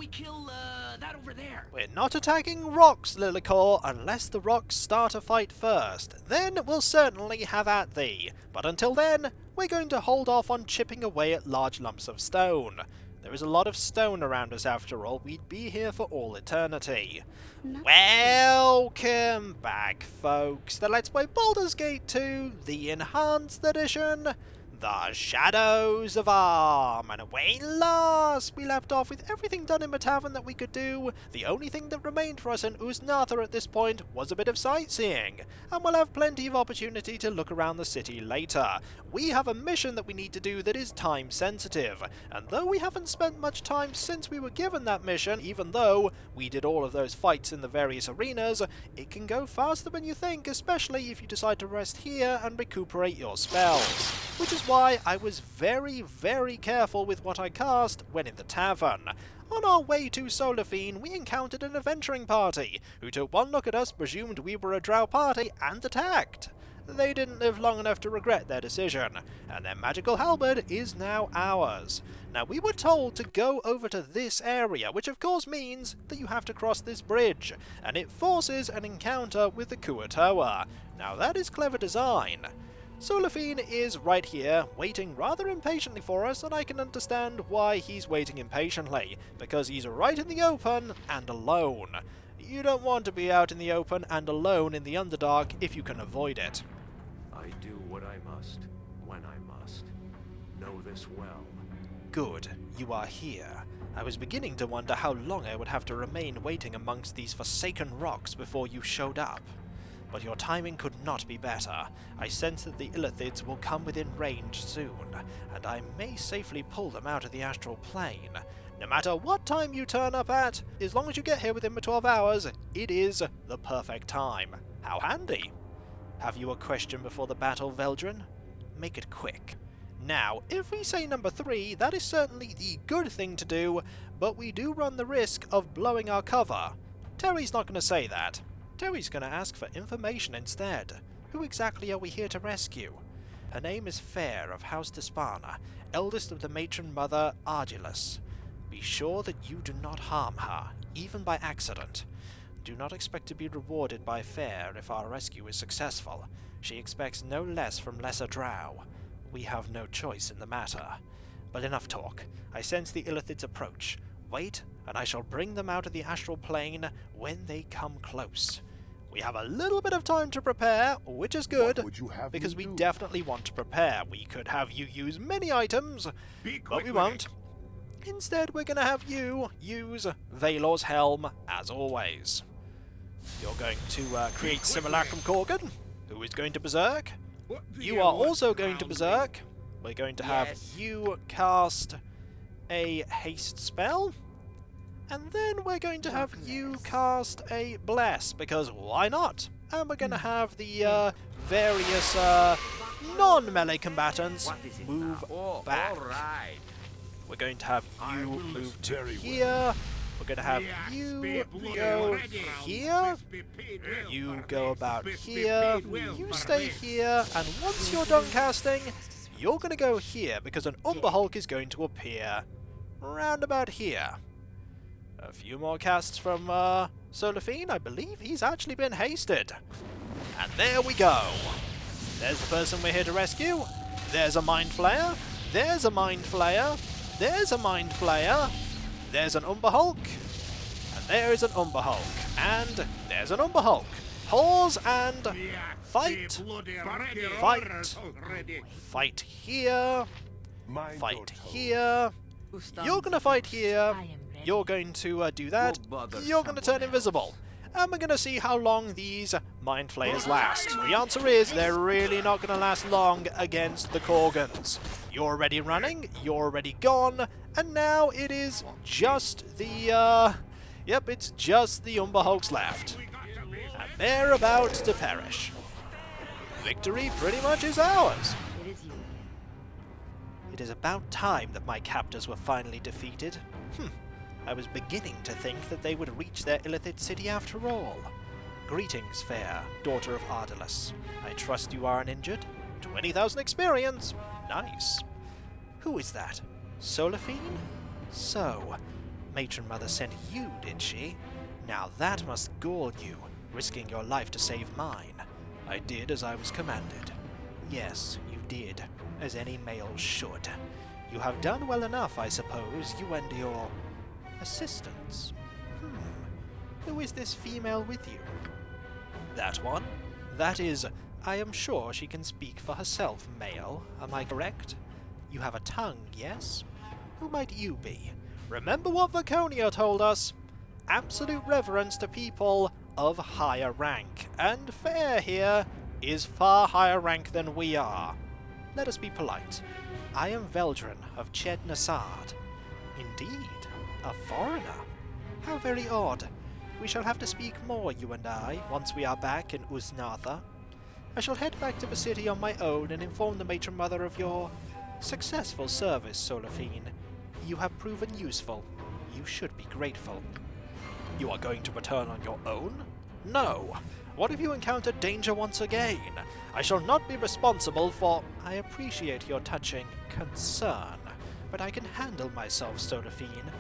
we kill, that over there? We're not attacking rocks, Lilikor, unless the rocks start a fight first. Then we'll certainly have at thee. But until then, we're going to hold off on chipping away at large lumps of stone. There is a lot of stone around us after all. We'd be here for all eternity. Welcome back, folks. The Let's Play Baldur's Gate 2, the Enhanced Edition, The Shadows of Arm. And when last we left off with everything done in the tavern that we could do, the only thing that remained for us in Ust Natha at this point was a bit of sightseeing, and we'll have plenty of opportunity to look around the city later. We have a mission that we need to do that is time sensitive, and though we haven't spent much time since we were given that mission, even though we did all of those fights in the various arenas, it can go faster than you think, especially if you decide to rest here and recuperate your spells. Which is why I was very, very careful with what I cast when in the tavern. On our way to Solafine, we encountered an adventuring party, who took one look at us, presumed we were a drow party, and attacked. They didn't live long enough to regret their decision, and their magical halberd is now ours. Now, we were told to go over to this area, which of course means that you have to cross this bridge, and it forces an encounter with the Kuatoa. Now, that is clever design. Solafine is right here, waiting rather impatiently for us, and I can understand why he's waiting impatiently, because he's right in the open and alone. You don't want to be out in the open and alone in the Underdark if you can avoid it. I do what I must, when I must. Know this well. Good, you are here. I was beginning to wonder how long I would have to remain waiting amongst these forsaken rocks before you showed up. But your timing could not be better. I sense that the Illithids will come within range soon, and I may safely pull them out of the astral plane. No matter what time you turn up at, as long as you get here within the 12 hours, it is the perfect time. How handy! Have you a question before the battle, Veldrin? Make it quick. Now, if we say number 3, that is certainly the good thing to do, but we do run the risk of blowing our cover. Terri's not going to say that. Terri's going to ask for information instead. Who exactly are we here to rescue? Her name is Fair of House Despana, eldest of the matron mother Argilus. Be sure that you do not harm her, even by accident. Do not expect to be rewarded by Fair if our rescue is successful. She expects no less from lesser drow. We have no choice in the matter. But enough talk. I sense the Illithids approach. Wait, and I shall bring them out of the astral plane when they come close. We have a little bit of time to prepare, which is good, because we definitely want to prepare. We could have you use many items, but we won't. Instead, we're going to have you use Valor's Helm, as always. You're going to create Simulacrum Korgan, who is going to Berserk. You are also going to Berserk. We're going to have you cast a haste spell. And then we're going to have you cast a Bless, because why not? And we're going to have the various non-melee combatants move back. We're going to have you move to here. We're going to have you go here. You go about here. You stay here. And once you're done casting, you're going to go here, because an Umber Hulk is going to appear round about here. A few more casts from Solafine. I believe he's actually been hasted. And there we go. There's the person we're here to rescue. There's a Mind Flayer. There's a Mind Flayer. There's a Mind Flayer. There's an Umber Hulk. And there is an Umber Hulk. And there's an Umber Hulk. Pause and fight. Fight. Fight here. Fight here. You're going to fight here. You're going to do that. You're going to turn invisible. And we're going to see how long these Mind Flayers last. The answer is they're really not going to last long against the Korgans. You're already running, you're already gone, and now it is just the, yep, it's just the Umber Hulks left. And they're about to perish. Victory pretty much is ours. It is about time that my captors were finally defeated. I was beginning to think that they would reach their Illithid city after all. Greetings, Fair, daughter of Argilus. I trust you are uninjured? 20,000 experience! Nice. Who is that? Solafine? So, Matron Mother sent you, did she? Now that must gall you, risking your life to save mine. I did as I was commanded. Yes, you did, as any male should. You have done well enough, I suppose, you and your assistants. Who is this female with you? That one? That is, I am sure she can speak for herself, male. Am I correct? You have a tongue, yes? Who might you be? Remember what Vaconia told us? Absolute reverence to people of higher rank, and Fair here is far higher rank than we are. Let us be polite. I am Veldrin of Ched Nasad. Indeed, a foreigner. How very odd. We shall have to speak more, you and I, once we are back in Ust Natha. I shall head back to the city on my own and inform the matron mother of your successful service, Solafine. You have proven useful. You should be grateful. You are going to return on your own? No. What if you encounter danger once again? I shall not be responsible for... I appreciate your touching concern, but I can handle myself, Solafine,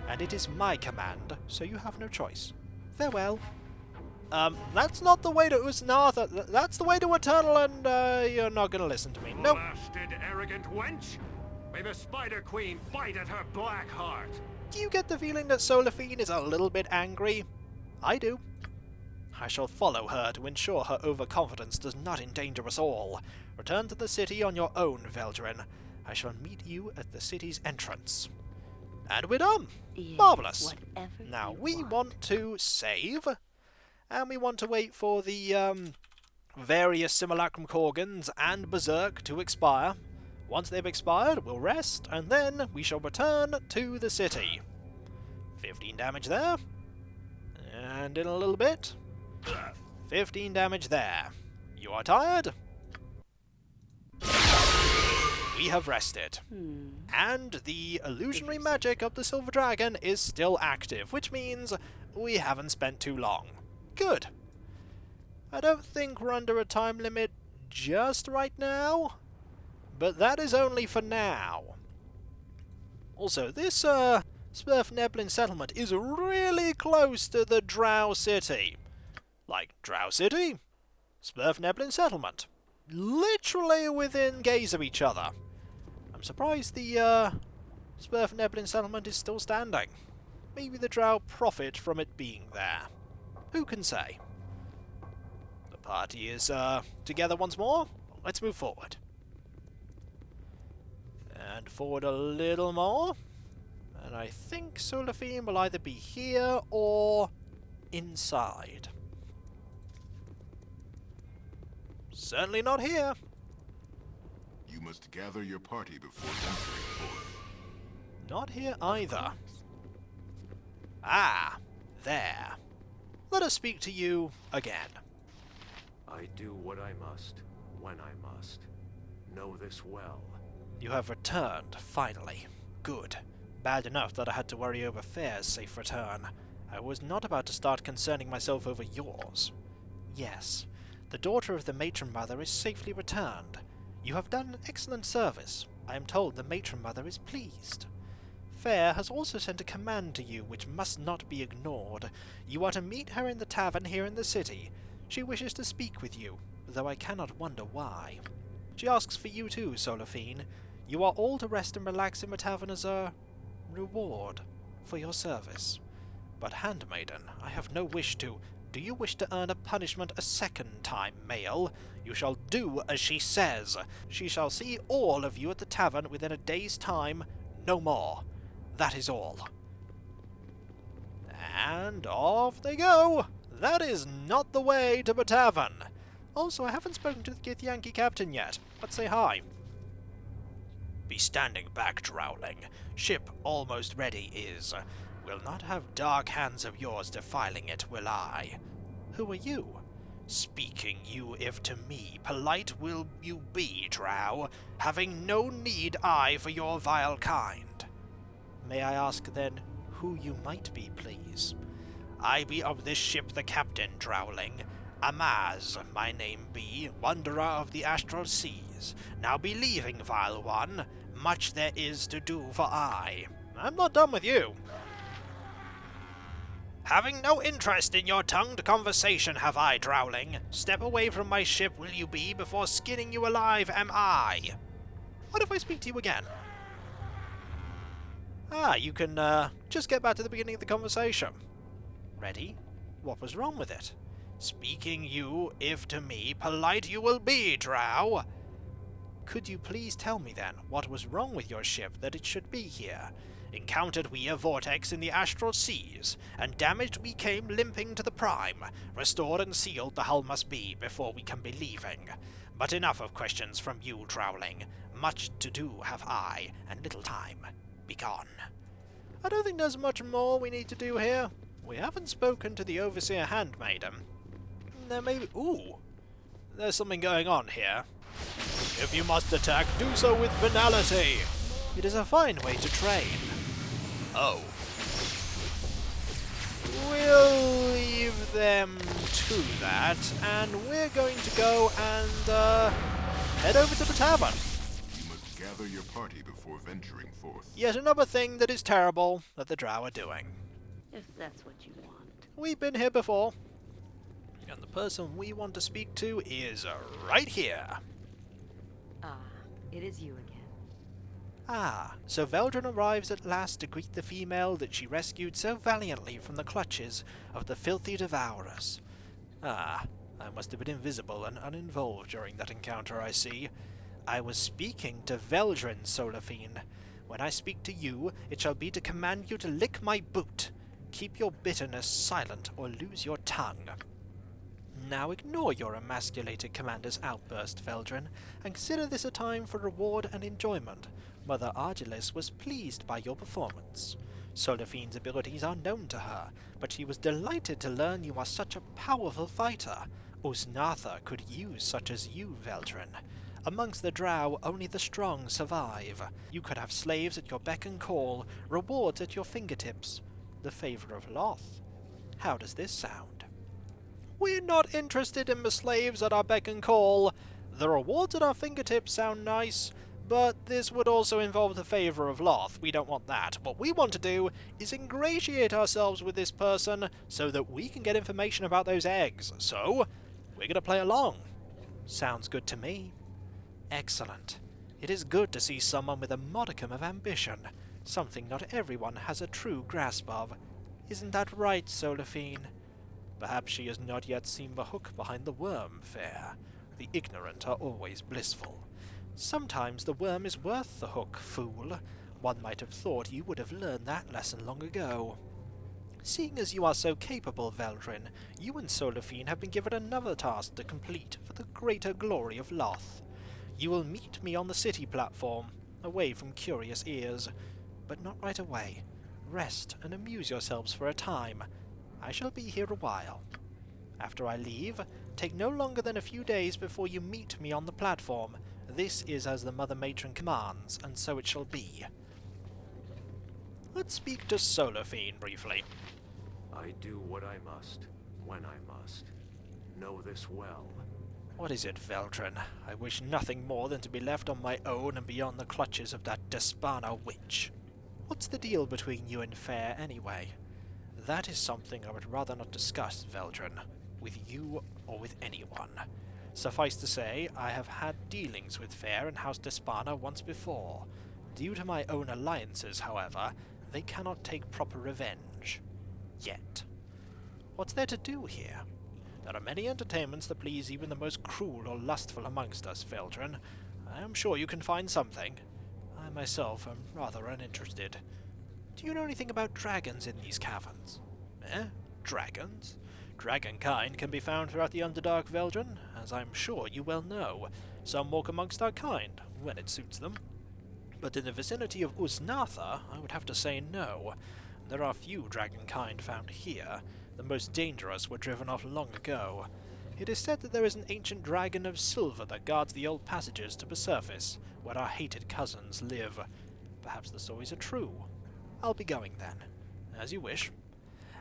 and it is my command, so you have no choice. Farewell. That's not the way to Ust Natha. That's the way to Eternal, and you're not gonna listen to me. Nope. Blasted arrogant wench! May the Spider Queen bite at her black heart! Do you get the feeling that Solafine is a little bit angry? I do. I shall follow her to ensure her overconfidence does not endanger us all. Return to the city on your own, Veldrin. I shall meet you at the city's entrance. And we're done! Yes, Marvellous! whatever Now, you we want to save, and we want to wait for the various Simulacrum Korgans and Berserk to expire. Once they've expired, we'll rest, and then we shall return to the city. 15 damage there. And in a little bit, 15 damage there. You are tired? We have rested. And the illusionary magic of the Silver Dragon is still active, which means we haven't spent too long. Good. I don't think we're under a time limit just right now, but that is only for now. Also, this Sperfneblin settlement is really close to the Drow City. Like Drow City, Sperfneblin settlement. Literally within gaze of each other. I'm surprised the Sperfneblin settlement is still standing. Maybe the Drow profit from it being there. Who can say? The party is together once more. Let's move forward. And forward a little more. And I think Solafine will either be here or inside. Certainly not here. You must gather your party before venturing forth. Not here either. Ah, there. Let us speak to you again. I do what I must, when I must. Know this well. You have returned, finally. Good. Bad enough that I had to worry over Fair's safe return. I was not about to start concerning myself over yours. Yes, the daughter of the matron mother is safely returned. You have done an excellent service. I am told the matron mother is pleased. Fair has also sent a command to you which must not be ignored. You are to meet her in the tavern here in the city. She wishes to speak with you, though I cannot wonder why. She asks for you too, Solafine. You are all to rest and relax in the tavern as a reward for your service. But, Handmaiden, I have no wish to. Do you wish to earn a punishment a second time, male? You shall do as she says. She shall see all of you at the tavern within a day's time, no more. That is all. And off they go. That is not the way to the tavern. Also, I haven't spoken to the Githyanki captain yet. Let's say hi. Be standing back, Drowling. Ship almost ready is. Will not have dark hands of yours defiling it, will I? Who are you? Speaking you if to me, polite will you be, Drow, having no need I for your vile kind. May I ask, then, who you might be, please? I be of this ship the captain, Drowling. Amaz, my name be, wanderer of the astral seas. Now be leaving, vile one. Much there is to do for I. I'm not done with you. Having no interest in your tongued conversation, have I, Drowling? Step away from my ship, will you be, before skinning you alive, am I? What if I speak to you again? Ah, you can, just get back to the beginning of the conversation. Ready? What was wrong with it? Speaking you, if to me, polite you will be, Drow. Could you please tell me, then, what was wrong with your ship that it should be here? Encountered we a vortex in the astral seas, and damaged we came limping to the prime. Restored and sealed the hull must be, before we can be leaving. But enough of questions from you, Drowling. Much to do have I, and little time. Begone. I don't think there's much more we need to do here. We haven't spoken to the Overseer Handmaiden. There may be... Ooh! There's something going on here. If you must attack, do so with venality. It is a fine way to train. Oh. We'll leave them to that, and we're going to go and, head over to the tavern. You must gather your party before venturing forth. Yet another thing that is terrible that the Drow are doing. If that's what you want. We've been here before. And the person we want to speak to is right here. Ah, it is you again. Ah, so Veldrin arrives at last to greet the female that she rescued so valiantly from the clutches of the filthy devourers. Ah, I must have been invisible and uninvolved during that encounter, I see. I was speaking to Veldrin, Solafine. When I speak to you, it shall be to command you to lick my boot. Keep your bitterness silent, or lose your tongue. Now ignore your emasculated commander's outburst, Veldrin, and consider this a time for reward and enjoyment. Mother Argilis was pleased by your performance. Solafine's abilities are known to her, but she was delighted to learn you are such a powerful fighter. Ust Natha could use such as you, Veldrin. Amongst the Drow, only the strong survive. You could have slaves at your beck and call, rewards at your fingertips. The favour of Loth. How does this sound? We're not interested in the slaves at our beck and call. The rewards at our fingertips sound nice, but this would also involve the favour of Loth. We don't want that. What we want to do is ingratiate ourselves with this person so that we can get information about those eggs. So, we're going to play along. Sounds good to me. Excellent. It is good to see someone with a modicum of ambition, something not everyone has a true grasp of. Isn't that right, Solafine? Perhaps she has not yet seen the hook behind the worm, fair. The ignorant are always blissful. Sometimes the worm is worth the hook, fool. One might have thought you would have learned that lesson long ago. Seeing as you are so capable, Veldrin, you and Solafine have been given another task to complete for the greater glory of Loth. You will meet me on the city platform, away from curious ears. But not right away. Rest and amuse yourselves for a time. I shall be here a while. After I leave, take no longer than a few days before you meet me on the platform. This is as the Mother Matron commands, and so it shall be. Let's speak to Solafine briefly. I do what I must, when I must. Know this well. What is it, Veldrin? I wish nothing more than to be left on my own and beyond the clutches of that Despana witch. What's the deal between you and Fair, anyway? That is something I would rather not discuss, Veldrin, with you or with anyone. Suffice to say, I have had dealings with Fair and House Despana once before. Due to my own alliances, however, they cannot take proper revenge. Yet. What's there to do here? There are many entertainments that please even the most cruel or lustful amongst us, Veldrin. I am sure you can find something. I myself am rather uninterested. Do you know anything about dragons in these caverns? Dragons? Dragonkind can be found throughout the Underdark, Veldrin, as I'm sure you well know. Some walk amongst our kind, when it suits them. But in the vicinity of Ust Natha, I would have to say no. There are few dragonkind found here. The most dangerous were driven off long ago. It is said that there is an ancient dragon of silver that guards the old passages to the surface, where our hated cousins live. Perhaps the stories are true. I'll be going then. As you wish.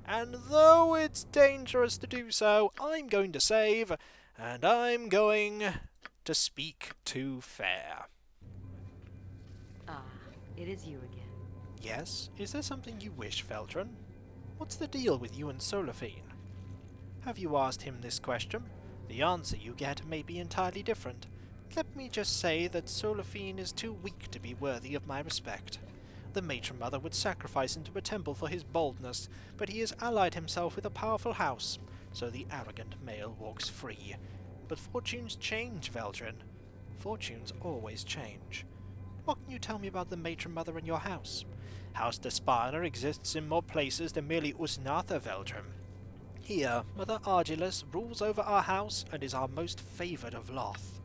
And though it's dangerous to do so, I'm going to save, and I'm going to speak to Fair. Ah, it is you again. Yes? Is there something you wish, Veldrin? What's the deal with you and Solophine? Have you asked him this question? The answer you get may be entirely different. Let me just say that Solophine is too weak to be worthy of my respect. The matron mother would sacrifice into a temple for his boldness, but he has allied himself with a powerful house, so the arrogant male walks free. But fortunes change, Veldrin. Fortunes always change. What can you tell me about the matron mother in your house? House Despana exists in more places than merely Ust Natha, Veldrin. Here, Mother Argilus rules over our house and is our most favoured of Loth.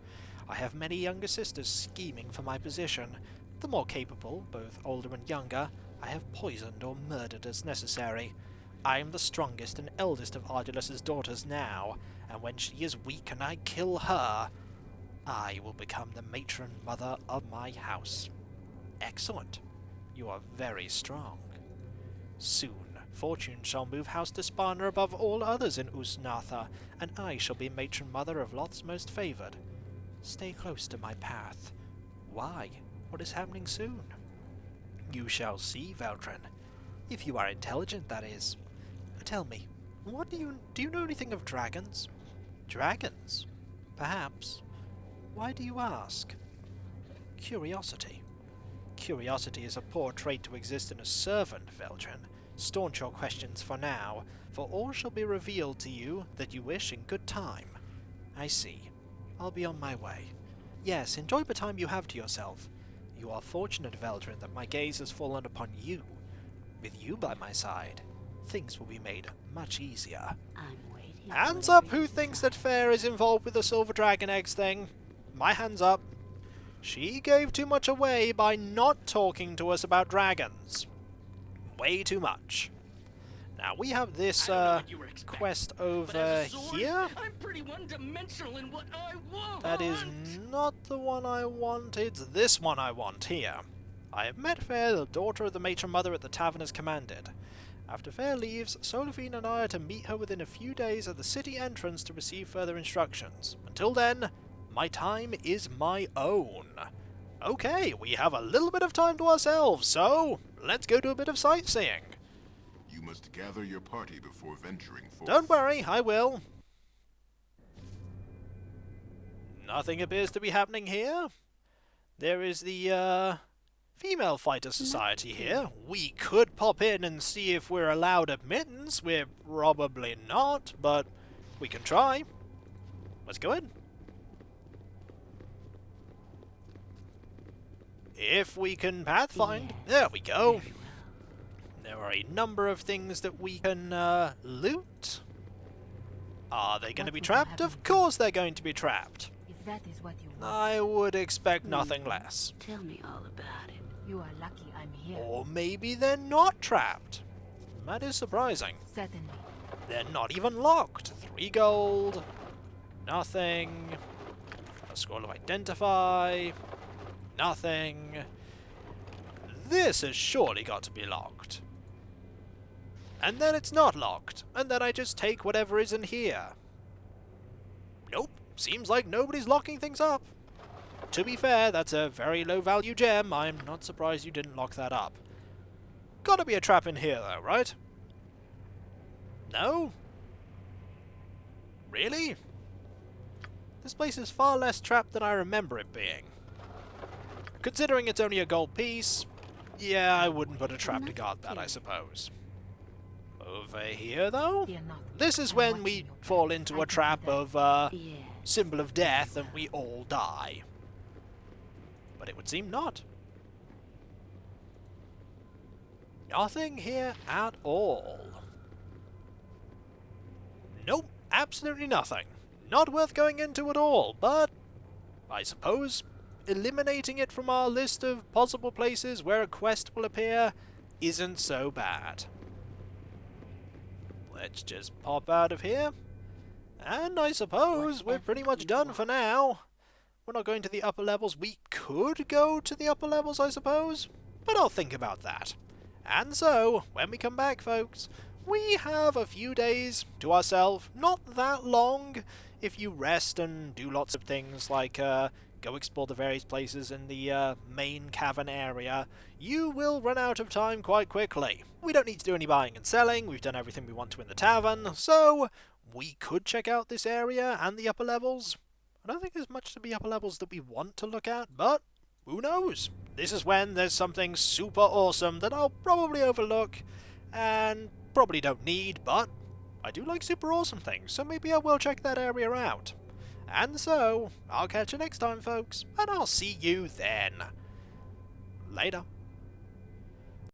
I have many younger sisters scheming for my position. The more capable, both older and younger, I have poisoned or murdered as necessary. I am the strongest and eldest of Argilus's daughters now, and when she is weak and I kill her, I will become the matron mother of my house. Excellent. You are very strong. Soon, fortune shall move House Despana above all others in Ust Natha, and I shall be matron mother of Loth's most favoured. Stay close to my path. Why? What is happening soon? You shall see, Veldrin. If you are intelligent, that is. Tell me, do you know anything of dragons? Dragons? Perhaps. Why do you ask? Curiosity. Curiosity is a poor trait to exist in a servant, Veldrin. Staunch your questions for now, for all shall be revealed to you that you wish in good time. I see. I'll be on my way. Yes, enjoy the time you have to yourself. You are fortunate, Veldrin, that my gaze has fallen upon you. With you by my side, things will be made much easier. I'm waiting. Hands up who thinks that Fair is involved with the Silver Dragon Eggs thing. My hand's up. She gave too much away by not talking to us about dragons. Way too much. Now we have this quest over here. I'm pretty one-dimensional in what I want. That is not the one I want, it's this one I want here. I have met Fair, the daughter of the matron mother, at the tavern as commanded. After Fair leaves, Solophine and I are to meet her within a few days at the city entrance to receive further instructions. Until then, my time is my own. Okay, we have a little bit of time to ourselves, so let's go do a bit of sightseeing. You must gather your party before venturing forth. Don't worry, I will. Nothing appears to be happening here. There is the, Female Fighter Society here. We could pop in and see if we're allowed admittance. We're probably not, but we can try. Let's go in. If we can pathfind. There we go. There are a number of things that we can loot. Are they going to be trapped? Of course they're going to be trapped. If that is what you want, I would expect nothing less. Tell me all about it. you are lucky I'm here. Or maybe they're not trapped. That is surprising. Certainly. They're not even locked. 3 gold. Nothing. A scroll of identify. Nothing. This has surely got to be locked. And then it's not locked. And then I just take whatever is in here. Nope. Seems like nobody's locking things up. To be fair, that's a very low value gem. I'm not surprised you didn't lock that up. Gotta be a trap in here though, right? No? Really? This place is far less trapped than I remember it being. Considering it's only a gold piece, yeah, I wouldn't put a trap to guard that, I suppose. Over here, though? Fear not. This is I'm when watching we your back. fall into I a can see trap that. of, Yeah. symbol of death and we all die. But it would seem not. Nothing here at all. Nope, absolutely nothing. Not worth going into at all, but I suppose eliminating it from our list of possible places where a quest will appear isn't so bad. Let's just pop out of here. And I suppose we're pretty much done for now. We're not going to the upper levels. We could go to the upper levels, I suppose, but I'll think about that. And so, when we come back, folks, we have a few days to ourselves. Not that long if you rest and do lots of things like go explore the various places in the main cavern area, you will run out of time quite quickly. We don't need to do any buying and selling, we've done everything we want to in the tavern, so we could check out this area and the upper levels. I don't think there's much to the upper levels that we want to look at, but who knows? This is when there's something super awesome that I'll probably overlook and probably don't need, but I do like super awesome things, so maybe I will check that area out. And so, I'll catch you next time, folks, and I'll see you then. Later.